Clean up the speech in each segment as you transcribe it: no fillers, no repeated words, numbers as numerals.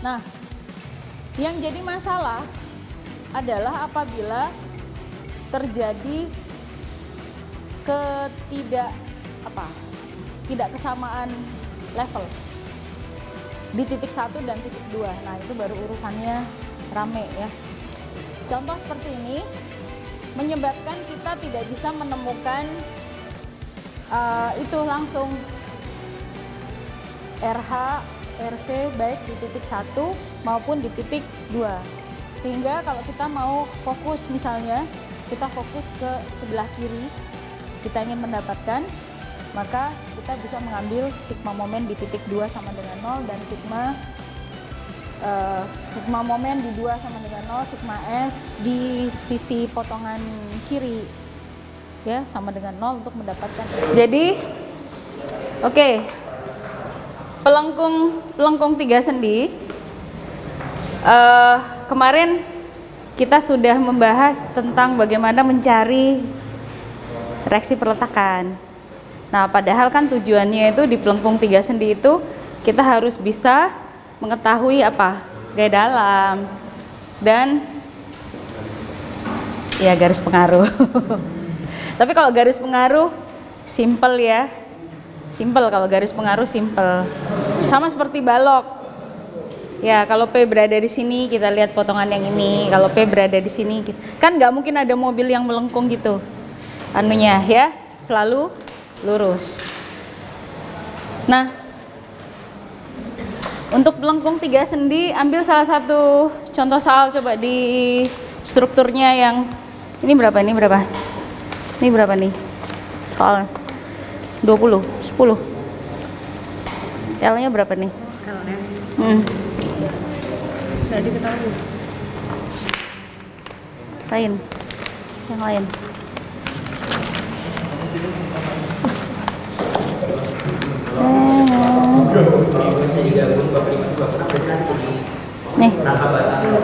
Nah, yang jadi masalah adalah apabila terjadi tidak kesamaan level di titik 1 dan titik 2. Nah, itu baru urusannya rame ya. Contoh seperti ini menyebabkan kita tidak bisa menemukan itu langsung RH, RV baik di titik 1 maupun di titik 2. Sehingga kalau kita mau fokus, misalnya kita fokus ke sebelah kiri, kita ingin mendapatkan, maka kita bisa mengambil sigma momen di titik 2 sama dengan 0 dan sigma momen di 2 sama dengan 0, sigma S di sisi potongan kiri ya sama dengan 0 untuk mendapatkan. Jadi oke. Pelengkung 3 sendi, kemarin kita sudah membahas tentang bagaimana mencari reaksi perletakan. Nah, padahal kan tujuannya itu di pelengkung 3 sendi itu kita harus bisa mengetahui apa? Gaya dalam dan ya garis pengaruh. Tapi kalau garis pengaruh simple ya. Simple, kalau garis pengaruh simple. Sama seperti balok. Ya, kalau P berada di sini kita lihat potongan yang ini. Kalau P berada di sini, kan nggak mungkin ada mobil yang melengkung gitu. Anunya ya, selalu lurus. Nah, untuk melengkung 3 sendi, ambil salah satu contoh soal coba di strukturnya yang ini berapa? Ini berapa? Ini berapa nih? Soal 20, 10. L-nya berapa nih? L-nya? Nggak diketahui. Lain. Yang lain. Nih,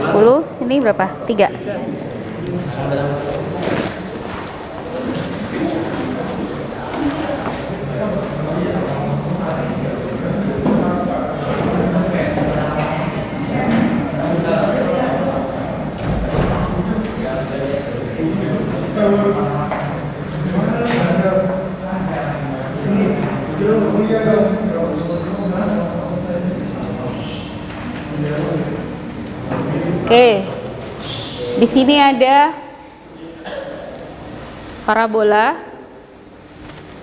10. Ini berapa? 3. Oke, di sini ada parabola,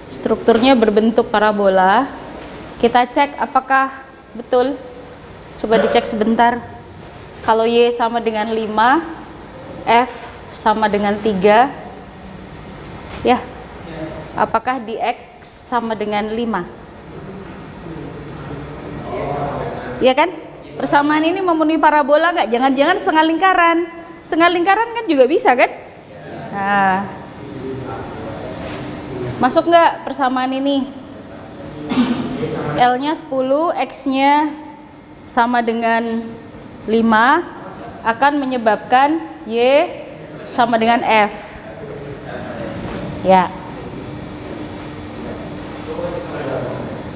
strukturnya berbentuk parabola. Kita cek apakah betul. Coba dicek sebentar. Kalau Y sama dengan 5, F sama dengan 3, ya. Apakah di X sama dengan 5? Ya kan? Persamaan ini memenuhi parabola nggak? Jangan-jangan setengah lingkaran. Setengah lingkaran kan juga bisa kan? Nah, masuk nggak persamaan ini? L-nya 10, X-nya sama dengan 5 akan menyebabkan Y sama dengan F. Ya.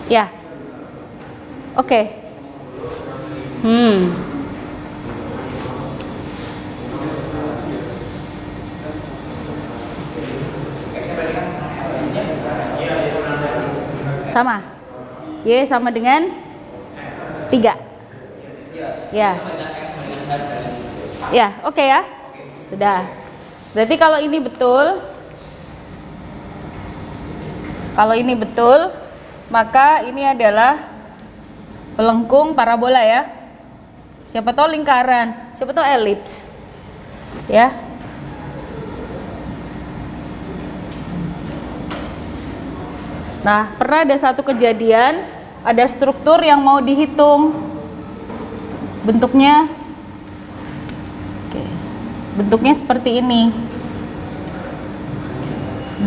Ya. Oke. Sama. Y sama dengan 3. Ya. Ya, oke ya. Sudah. Berarti kalau ini betul, maka ini adalah pelengkung parabola ya. Siapa tahu lingkaran, siapa tahu elips. Ya. Nah, pernah ada satu kejadian, ada struktur yang mau dihitung. Bentuknya bentuknya seperti ini.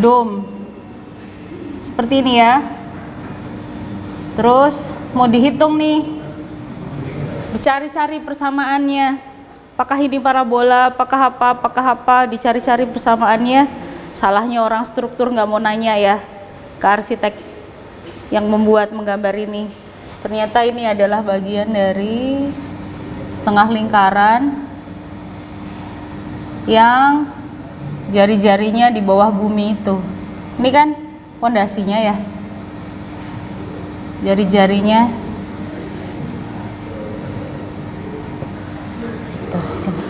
Dom. Seperti ini ya. Terus mau dihitung nih. Dicari-cari persamaannya. Apakah ini parabola, apakah apa, dicari-cari persamaannya. Salahnya orang struktur nggak mau nanya ya ke arsitek yang menggambar ini. Ternyata ini adalah bagian dari setengah lingkaran yang jari-jarinya di bawah bumi itu. Ini kan pondasinya ya. Jari-jarinya sini.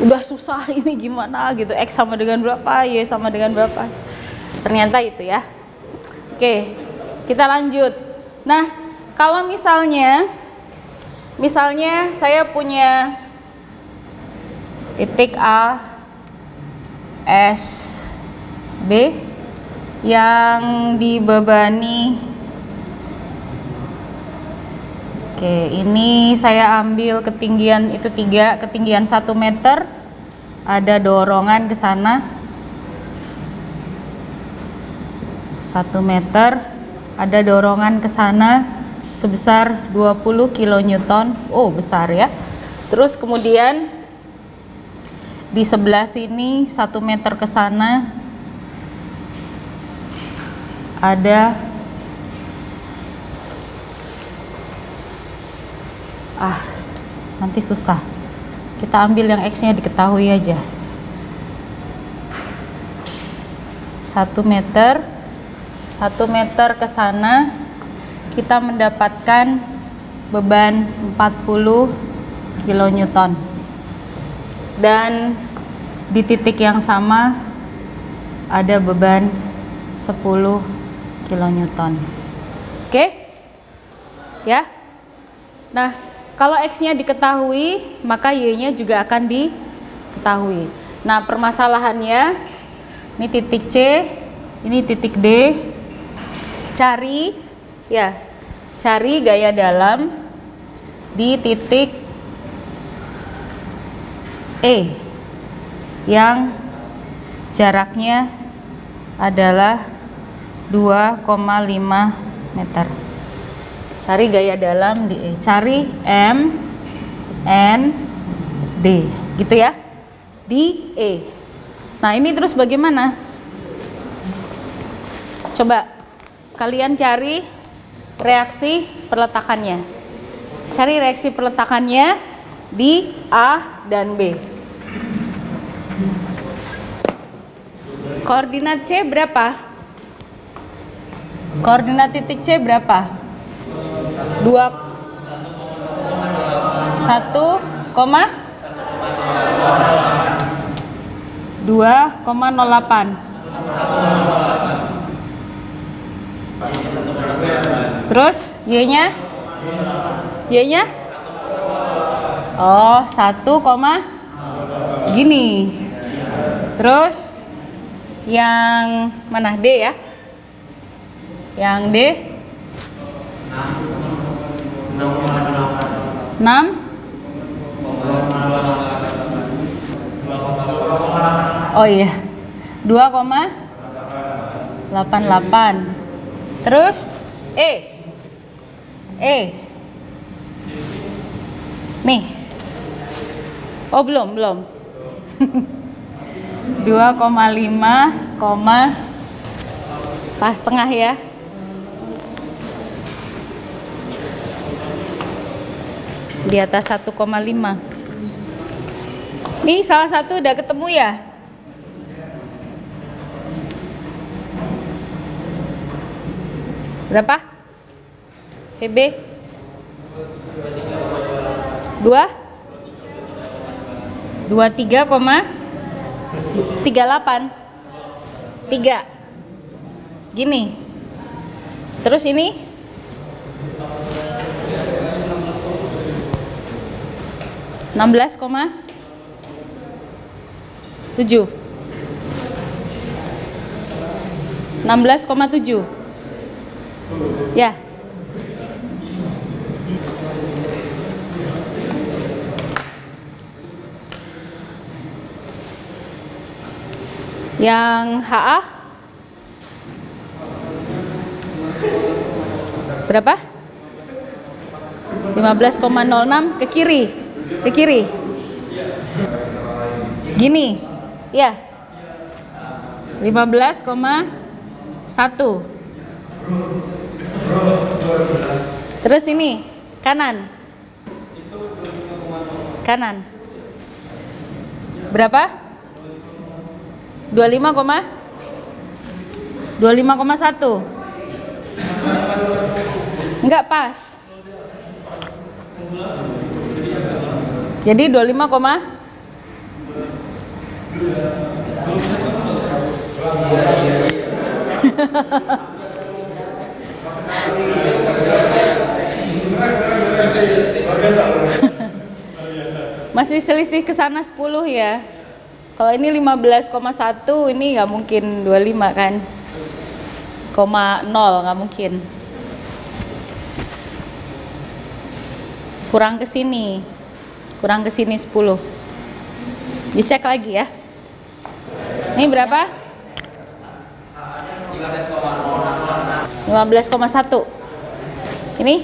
Udah susah ini gimana gitu. X sama dengan berapa, Y sama dengan berapa. Ternyata itu ya. Oke, kita lanjut. Nah, kalau misalnya saya punya titik A, S, B yang dibebani. Oke, ini saya ambil ketinggian itu 3, ketinggian 1 meter. Ada dorongan ke sana 1 meter, ada dorongan ke sana sebesar 20 kilonewton. Oh, besar ya. Terus kemudian di sebelah sini 1 meter ke sana ada nanti susah. Kita ambil yang X-nya diketahui aja. 1 meter ke sana kita mendapatkan beban 40 kilonewton. Dan di titik yang sama ada beban 10 kilonewton. Oke? Ya. Nah, kalau X-nya diketahui, maka Y-nya juga akan diketahui. Nah, permasalahannya ini titik C, ini titik D. Cari gaya dalam di titik E yang jaraknya adalah 2,5 meter. Cari gaya dalam di E. Cari M, N, D. Gitu ya. Di E. Nah, ini terus bagaimana? Coba kalian cari reaksi perletakannya. Cari reaksi perletakannya di A dan B. Koordinat C berapa? Koordinat titik C berapa? 2,08. Terus Y-nya? Y-nya? Oh, 1, gini. Terus yang mana? D ya? Yang D? 6? Oh iya, 2,88. Terus E. Nih. Oh, belum. 2,5, pas setengah ya. Di atas 1,5. Nih salah satu udah ketemu ya. Berapa? PB 23,38. 3. Gini. Terus ini 16,7. 16,7. Ya. Yang HA berapa? 15,06 ke kiri. Gini. Ya. 15,1. Terus ini kanan kanan. Berapa? 25,1. Enggak pas. Jadi 25, masih selisih ke sana 10 ya. Kalau ini 15,1, ini nggak mungkin 25 kan? 0 nggak mungkin. Kurang ke sini 10. Dicek lagi ya. Ini berapa? 15,1. Ini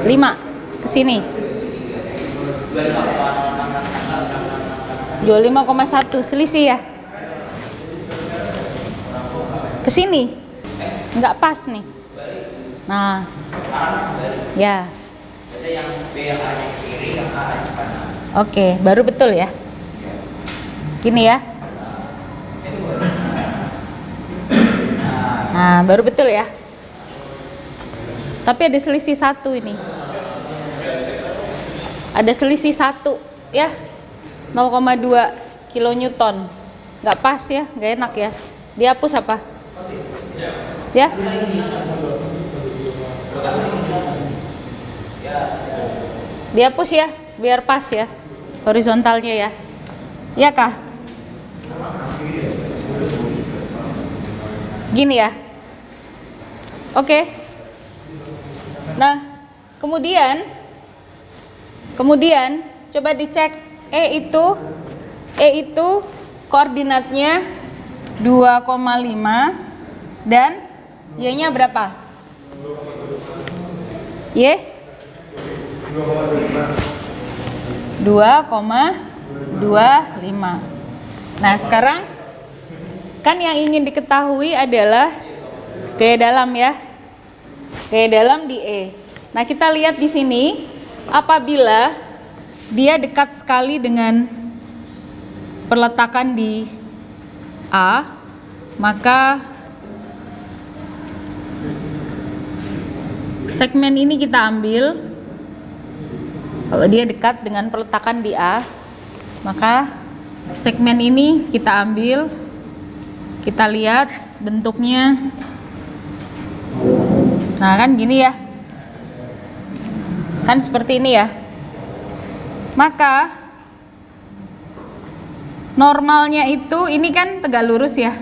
5 ke sini. 25,1 selisih ya. Ke sini nggak pas nih. Nah, ya. Oke, baru betul ya. Gini ya. Nah, baru betul ya. Tapi ada selisih 1 ini. Ada selisih 1 ya. 0,2 kilonewton. Nggak pas ya, nggak enak ya. Dihapus apa? Ya. Dihapus ya, biar pas ya horizontalnya ya. Ya kah? Gini ya. Oke. Nah, kemudian coba dicek E itu koordinatnya 2,5 dan Y-nya berapa? Y 2,25. Nah, sekarang kan yang ingin diketahui adalah gaya dalam ya. Gaya dalam di E. Nah, kita lihat di sini apabila dia dekat sekali dengan perletakan di A, maka segmen ini kita ambil. Kalau dia dekat dengan peletakan di A, maka segmen ini kita ambil. Kita lihat bentuknya. Nah, kan gini ya. Kan seperti ini ya. Maka normalnya itu ini kan tegak lurus ya.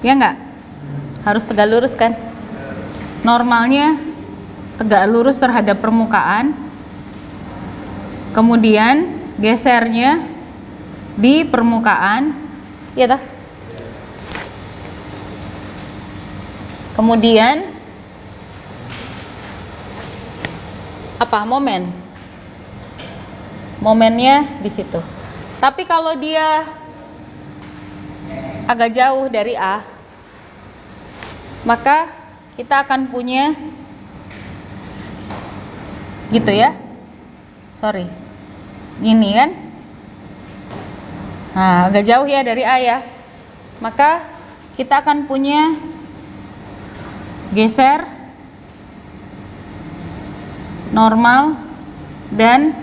Ya enggak? Harus tegak lurus kan? Normalnya tegak lurus terhadap permukaan. Kemudian gesernya di permukaan. Ya toh? Kemudian apa? Momennya di situ. Tapi kalau dia agak jauh dari A, maka kita akan punya gitu ya. Sorry. Gini kan? Nah, agak jauh ya dari A ya. Maka kita akan punya geser, normal, dan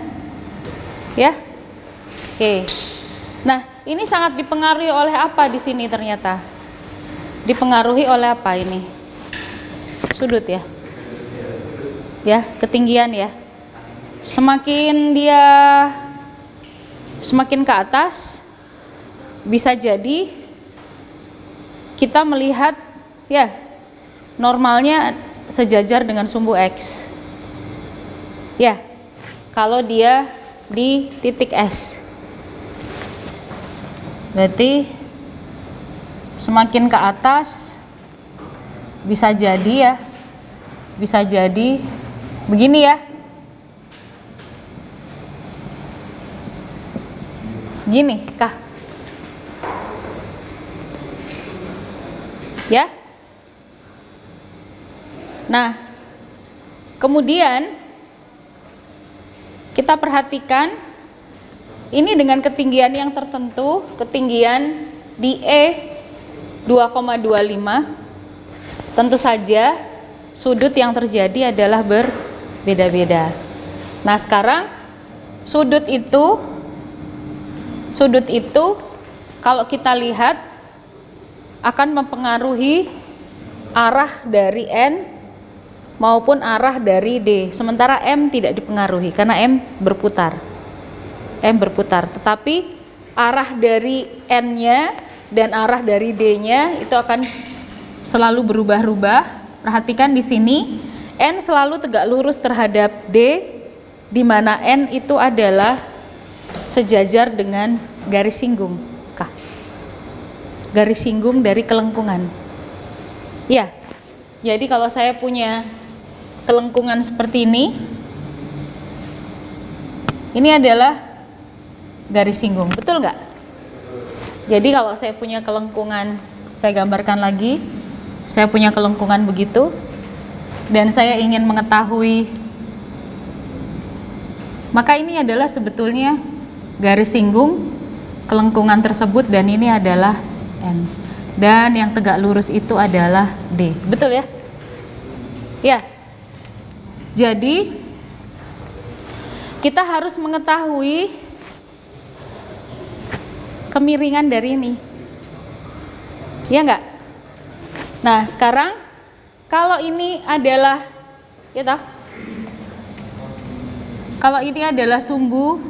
ya. Oke. Nah, ini sangat dipengaruhi oleh apa di sini ternyata? Dipengaruhi oleh apa ini? Sudut ya. Ya, ketinggian ya. Semakin ke atas, bisa jadi kita melihat ya normalnya sejajar dengan sumbu X. Ya, kalau dia di titik S. Berarti semakin ke atas bisa jadi ya. Bisa jadi begini ya. Gini kah? Ya. Nah, kemudian kita perhatikan ini dengan ketinggian yang tertentu, ketinggian di E 2,25, tentu saja sudut yang terjadi adalah berbeda-beda. Nah, sekarang sudut itu kalau kita lihat akan mempengaruhi arah dari N maupun arah dari D. Sementara M tidak dipengaruhi karena M berputar. Tetapi arah dari N-nya dan arah dari D-nya itu akan selalu berubah-ubah. Perhatikan di sini, N selalu tegak lurus terhadap D, di mana N itu adalah sejajar dengan garis singgung. Garis singgung dari kelengkungan. Ya, jadi kalau saya punya kelengkungan seperti ini adalah garis singgung, betul nggak? Jadi kalau saya punya kelengkungan, saya gambarkan lagi, saya punya kelengkungan begitu, dan saya ingin mengetahui, maka ini adalah sebetulnya garis singgung kelengkungan tersebut, dan ini adalah N, dan yang tegak lurus itu adalah D, betul ya? Ya, jadi kita harus mengetahui kemiringan dari ini, ya enggak? Nah, sekarang kalau ini adalah, kalau ini adalah sumbu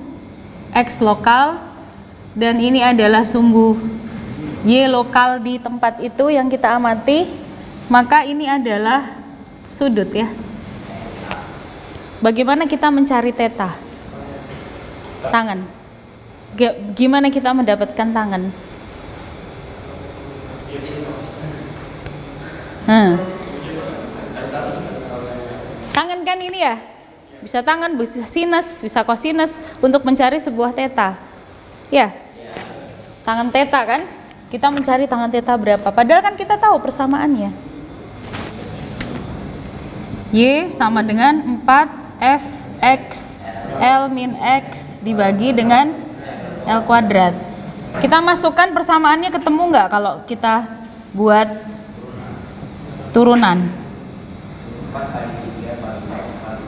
X lokal dan ini adalah sumbu Y lokal di tempat itu yang kita amati, maka ini adalah sudut ya. Bagaimana kita mencari theta? Tangan. Gimana kita mendapatkan tangan? Tangan kan ini ya, bisa tangan, bisa sinus, bisa kosinus untuk mencari sebuah theta. Ya, tangan theta kan? Kita mencari tangan theta berapa? Padahal kan kita tahu persamaannya. Y sama dengan 4 F X L min X dibagi dengan L kuadrat. Kita masukkan persamaannya, ketemu nggak kalau kita buat turunan?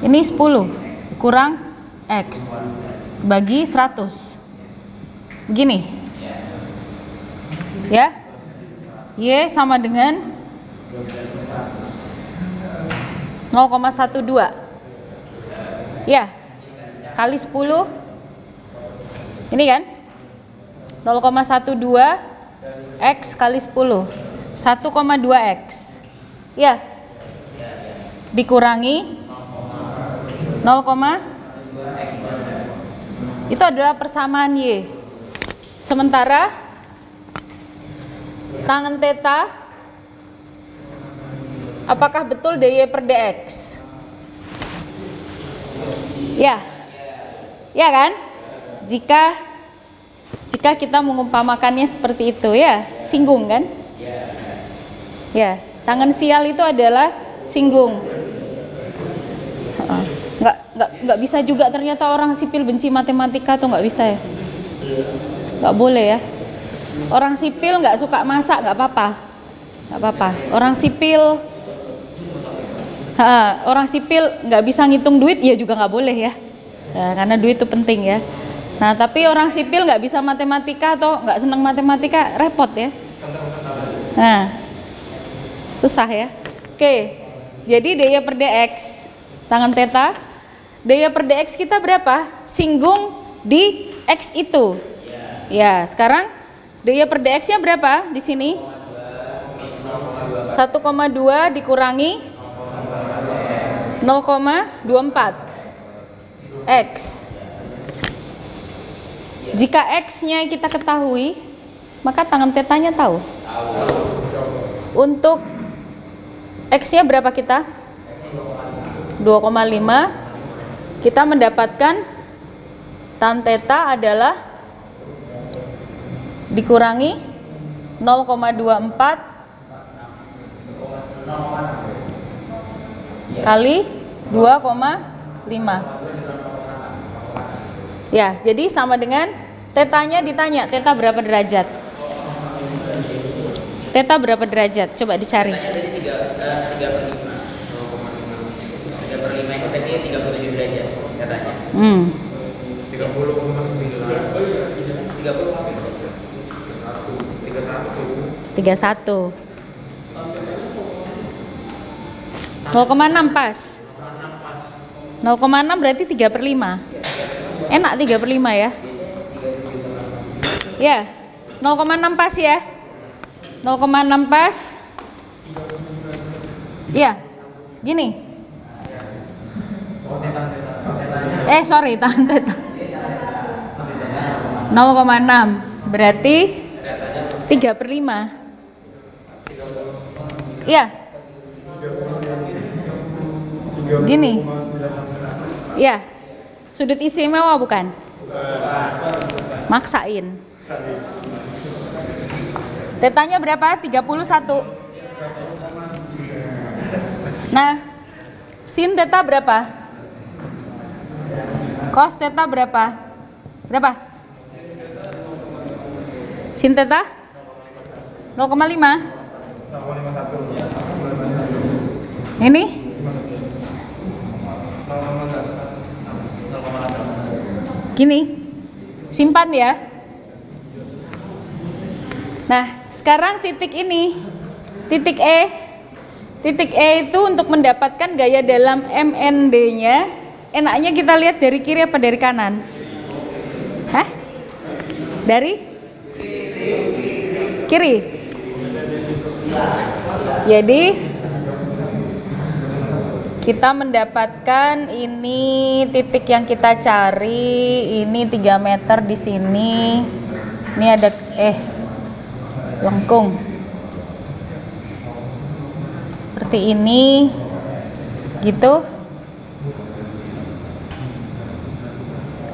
Ini 10 kurang X bagi 100. Begini. Ya. Y sama dengan 0,12. Ya. Kali 10. Ini kan? 0,12 X kali 10. 1,2 X. Ya. Dikurangi 0, itu adalah persamaan Y. Sementara tangan theta, apakah betul dy per dx? Ya, ya kan? Jika kita mengumpamakannya seperti itu ya, singgung kan? Ya, tangan sial itu adalah singgung. Nggak bisa juga ternyata orang sipil benci matematika, atau nggak bisa ya? Nggak boleh ya. Orang sipil nggak suka masak, nggak apa-apa. Orang sipil nggak bisa ngitung duit, ya juga nggak boleh ya. Nah, karena duit itu penting ya. Nah, tapi orang sipil nggak bisa matematika atau nggak senang matematika, repot ya. Nah, susah ya. Oke, jadi dy per dx, tangan theta, dy per dx kita berapa? Singgung di x itu. Ya, sekarang dy per dx-nya berapa di sini? 1,2 dikurangi 0,24 X. Jika X-nya kita ketahui, maka tangan tetanya tahu. Untuk X-nya berapa kita? 2,5. Kita mendapatkan tan theta adalah dikurangi 0,24 kali 2,5. Ya, jadi sama dengan tetanya ditanya, teta berapa derajat? Teta berapa derajat? Coba dicari. Jadi 3/5. 3/5 itu tadi 37 derajat katanya. 31. 0,6 pas. 0,6 berarti 3/5. Enak 3/5 ya. Ya, 0,6 pas ya. 0,6 pas. Ya, gini. Sorry, tahan teta. 0,6 berarti 3/5. Iya. Gini. Iya. Sudut istimewa bukan? Maksain. Tetanya berapa? 31. Nah, sin teta berapa? Cos teta berapa? Berapa? Sin teta? 0,5. Ini? Gini. Simpan ya. Nah, sekarang titik ini. Titik E. Titik E itu untuk mendapatkan gaya dalam MND-nya, enaknya kita lihat dari kiri apa dari kanan? Hah? Dari? Kiri. Jadi kita mendapatkan ini titik yang kita cari, ini 3 meter di sini. Ini ada lengkung. Seperti ini. Gitu.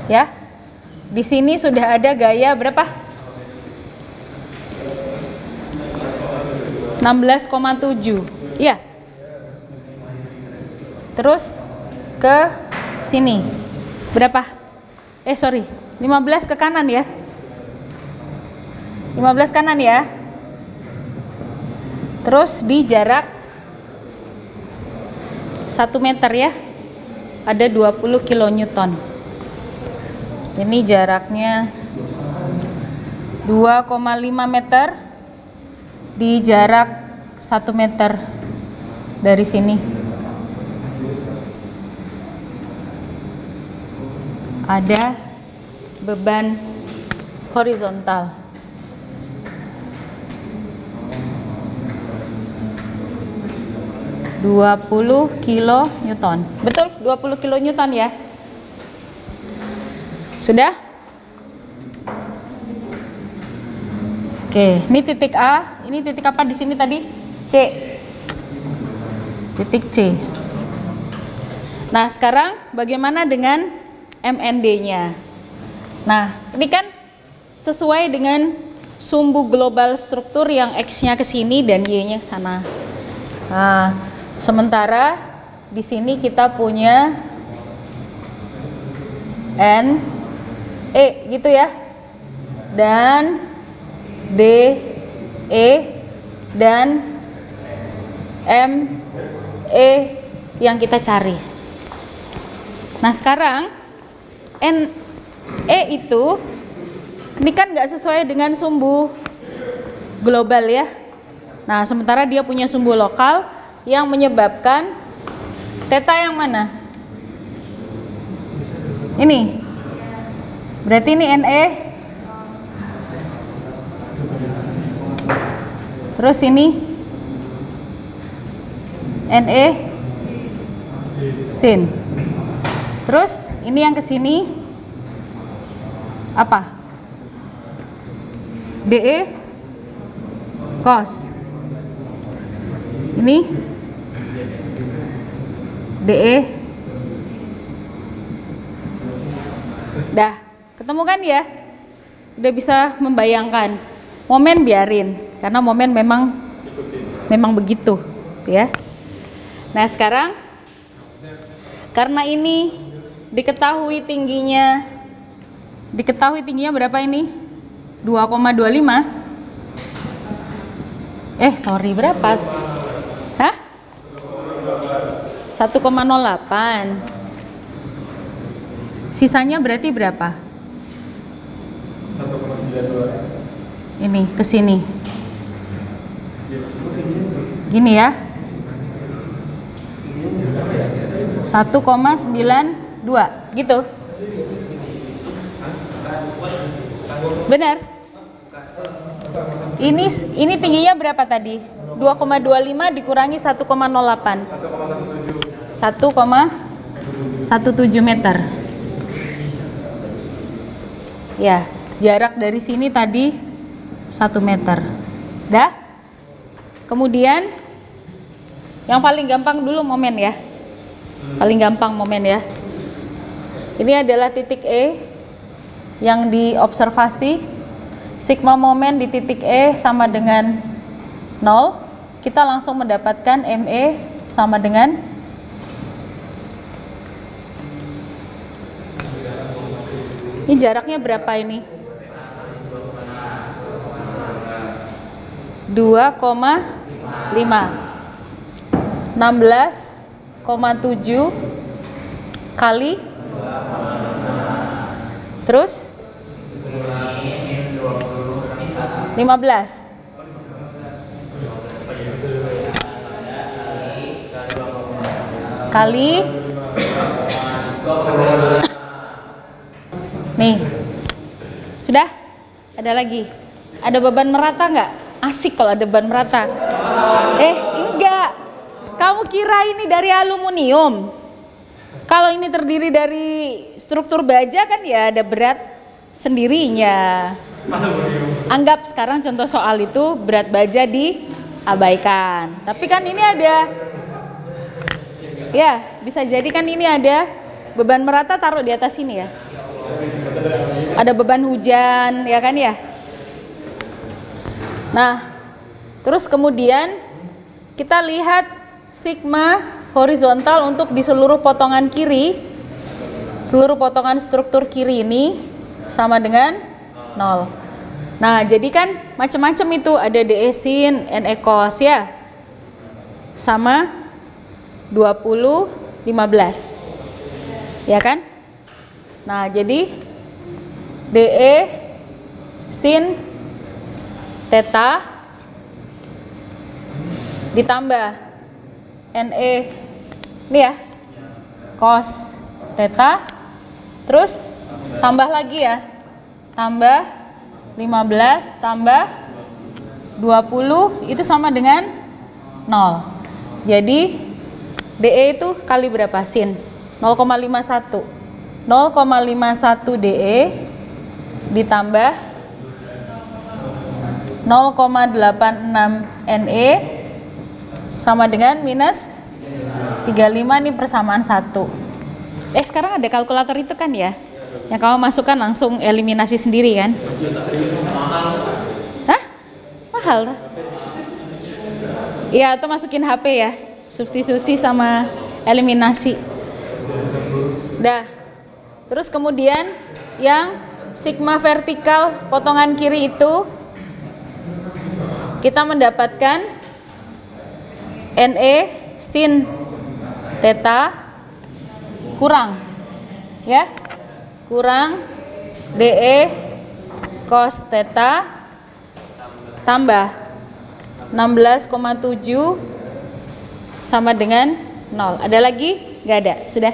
Ya. Di sini sudah ada gaya berapa? 16,7. Iya. Terus ke sini. Berapa? 15 ke kanan ya. 15 kanan ya. Terus di jarak 1 meter ya. Ada 20 kilonewton. Ini jaraknya 2,5 meter di jarak 1 meter dari sini. Ada beban horizontal. (20 kilonewton). Betul? 20 kilonewton ya. Sudah? Oke, ini titik A, ini titik apa di sini tadi? C. Titik C. Nah, sekarang bagaimana dengan MND-nya? Nah, ini kan sesuai dengan sumbu global struktur yang X-nya ke sini dan Y-nya ke sana. Nah, sementara di sini kita punya N, E gitu ya. Dan D, E dan M, E yang kita cari. Nah, sekarang N, E itu ini kan nggak sesuai dengan sumbu global ya. Nah, sementara dia punya sumbu lokal yang menyebabkan theta yang mana? Ini. Berarti ini NE. Terus ini NE sin. Terus ini yang ke sini apa? DE cos. Ini DE. Dah, ketemu kan ya? Udah bisa membayangkan. Momen biarin, karena momen memang begitu, ya. Nah, sekarang karena ini diketahui tingginya Diketahui tingginya berapa ini? 2,25. Sorry, berapa? Hah? 1,08. Sisanya berarti berapa? 1,92. Ini ke sini. Gini ya. 1,92 gitu. Benar? Ini tingginya berapa tadi? 2,25 dikurangi 1,08. 1,17 meter. Ya, jarak dari sini tadi 1 meter. Dah? Kemudian yang paling gampang dulu momen ya. Paling gampang momen ya. Ini adalah titik E yang diobservasi. Sigma momen di titik E sama dengan 0. Kita langsung mendapatkan ME sama dengan ini jaraknya berapa ini? 2,5. 16,7 kali terus 15 kali nih. Sudah? Ada lagi? Ada beban merata nggak? Asik kalau ada beban merata. Enggak. Kamu kira ini dari aluminium? Kalau ini terdiri dari struktur baja kan ya ada berat sendirinya. Anggap sekarang contoh soal itu berat baja diabaikan. Tapi kan ini ada, ya bisa jadi kan ini ada beban merata taruh di atas ini ya. Ada beban hujan ya kan ya. Nah, terus kemudian kita lihat sigma horizontal untuk di seluruh potongan kiri. Seluruh potongan struktur kiri ini sama dengan 0. Nah, jadi kan macam-macam itu, ada DE sin, NE cos ya. Sama 20, 15. Ya kan? Nah, jadi DE sin theta ditambah NE ini ya cos theta, terus tambah lagi ya, tambah 15 tambah 20 itu sama dengan 0. Jadi DE itu kali berapa? Sin 0,51. 0,51 DE ditambah 0,86 NE sama dengan minus 35. Ini persamaan 1. Sekarang ada kalkulator itu kan ya, yang kamu masukkan langsung eliminasi sendiri kan? Hah? Mahal lah. Iya, atau masukin HP ya, substitusi sama eliminasi. Dah. Terus kemudian yang sigma vertikal potongan kiri itu kita mendapatkan NE sin theta kurang ya, kurang DE cos theta tambah 16,7 sama dengan 0. Ada lagi? Nggak ada, sudah.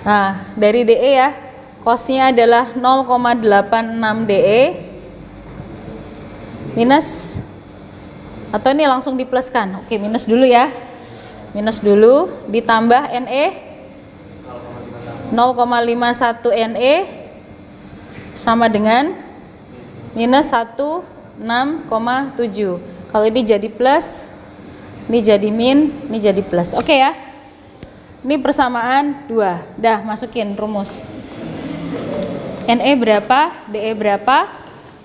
Nah, dari DE ya, cosnya adalah 0,86 DE minus, atau ini langsung dipluskan. Oke, minus dulu ya. Minus dulu, ditambah NE 0,51 NE sama dengan minus 16,7. Kalau ini jadi plus, ini jadi min, ini jadi plus. Oke ya. Ini persamaan 2. Dah, masukin rumus. NE berapa, DE berapa.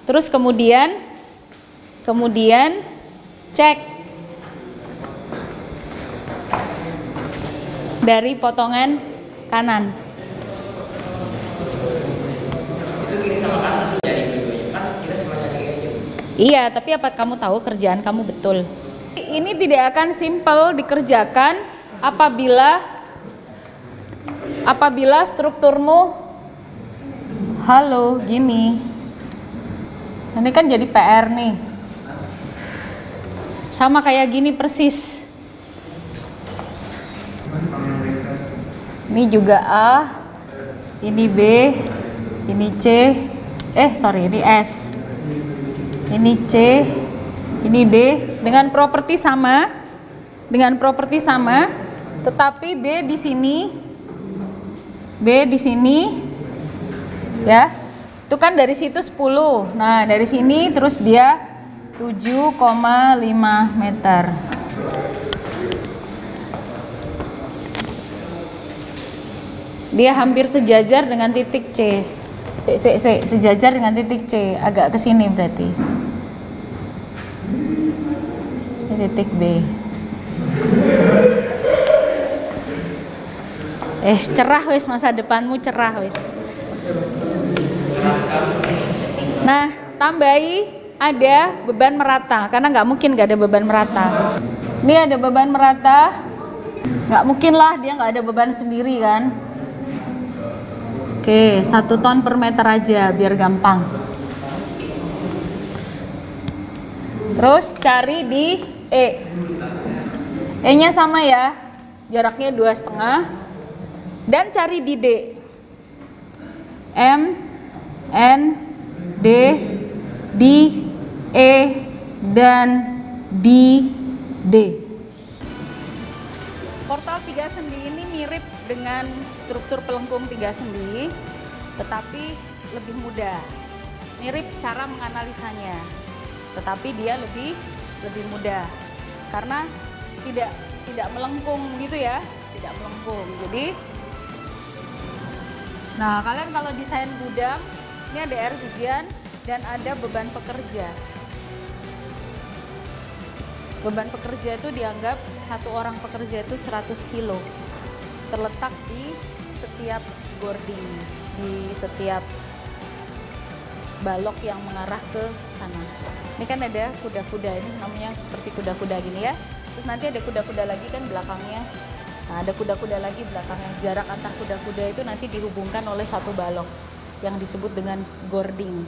Terus kemudian cek dari potongan kanan. kiri sama kanan sudah cari dua-duanya. Kan kita cuma cari aja. Iya, tapi apa kamu tahu kerjaan kamu betul? Ini tidak akan simple dikerjakan apabila strukturmu halo gini. Ini kan jadi PR nih. Sama kayak gini persis. Ini juga A, ini B, ini C, ini S, ini C, ini D dengan properti sama, tetapi B di sini, ya, itu kan dari situ 10, nah dari sini terus dia 7,5 meter. Dia hampir sejajar dengan titik C. Sejajar dengan titik C, agak ke sini berarti. Ini titik B. Cerah wis, masa depanmu cerah wis. Nah, tambahi ada beban merata, karena nggak mungkin nggak ada beban merata. Ini ada beban merata, nggak mungkin lah dia nggak ada beban sendiri kan. Oke, 1 ton per meter aja biar gampang. Terus cari di E. E-nya sama ya, jaraknya 2,5. Dan cari di D. M, N, D, D, E, dan D. Portal 3 sendi ini mirip dengan struktur pelengkung 3 sendi, tetapi lebih mudah. Mirip cara menganalisanya, tetapi dia lebih mudah karena tidak melengkung gitu ya, tidak melengkung. Jadi, nah kalian kalau desain gudang, ini ada air hujan dan ada beban pekerja. Beban pekerja itu dianggap satu orang pekerja itu 100 kilo, terletak di setiap boarding, di setiap balok yang mengarah ke sana. Ini kan ada kuda-kuda, ini namanya seperti kuda-kuda gini ya. Terus nanti ada kuda-kuda lagi kan belakangnya. Nah, ada kuda-kuda lagi belakangnya. Jarak antar kuda-kuda itu nanti dihubungkan oleh satu balok yang disebut dengan boarding.